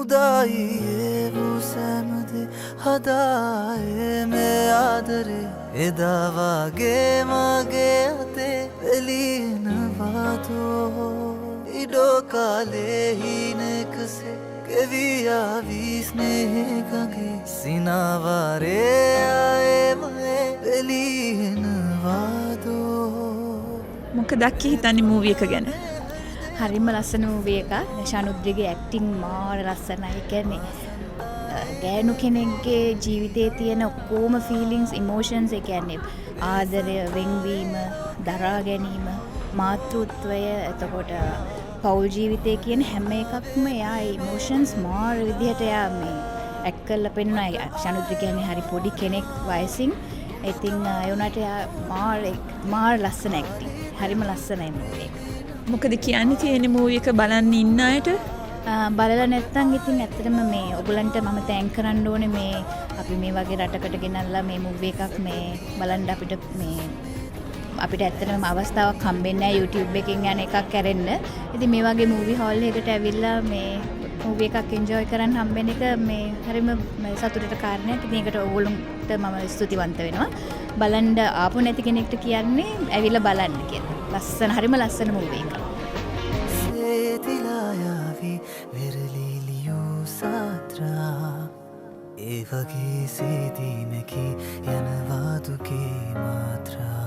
උදායියේ වූ සෑමදේ හදායේ මේ ආදරේ එදා වගේ මගේ අතේ එළිනවාදෝ ඉඩෝ කාලේ හීනෙකසේ කෙවියාවී ස්නේහගගේ සිනාවාරේ ආයමයේ එළිනවාදෝ මොකද අක්කි හිතන්නේ මූවි එක ගැන? හරිම ලස්සන මූවී එකක්. ශනුද්‍රිගේ ඇක්ටිං මාර ලස්සනයි. ඒ කියන්නේ ගෑනු කෙනෙක්ගේ ජීවිතයේ තියෙන ඔක්කොම ෆීලිංග්ස්, ඉමෝෂන්ස්, ඒ කියන්නේ ආදරය, වෙන්වීම, දරා ගැනීම, මාතෘත්වය, එතකොට පෞල් ජීවිතය කියන හැම එකක්ම එයා ඉමෝෂන්ස් මාර විදිහට එයා මේ ඇක්ට් කරලා පෙන්නනවා. ශනුද්‍රි කියන්නේ හරි පොඩි කෙනෙක් වයසින්. ඉතින් ඒ උනාට එයා මාර ලස්සන ඇක්ටිං. හරිම ලස්සනයි මූවී එක. මොකද කියන්න තියෙන මූවි එක බලන්න ඉන්න අයට බලලා නැත්නම් ඉතින් ඇත්තටම මේ ඔයගලන්ට මම තෑන්ක් කරන්න ඕනේ මේ අපි මේ වගේ රටකට ගෙනල්ලා මේ මූවි එකක් මේ බලන්න අපිට ඇත්තටම අවස්ථාවක් හම්බෙන්නේ නැහැ YouTube එකකින් යන එකක් කරෙන්න. ඉතින් මේ වගේ මූවි හෝල් එකකට ඇවිල්ලා මේ මූවි එකක් එන්ජොයි කරන්න හම්බෙන එක මේ හරිම සතුටට කාරණයක්. ඉතින් ඒකට ඔයගොල්ලන්ට මම ස්තුතිවන්ත වෙනවා. බලන්න ආපු නැති කෙනෙක්ට කියන්නේ ඇවිල්ලා බලන්න කියලා. ලස්සන හරිම ලස්සන මූවි එකක්. සේතිලායාවි වෙරලිලියෝ සාත්‍රා ඒ වගේ සේදීනකි යනවාදුගේ මාත්‍රා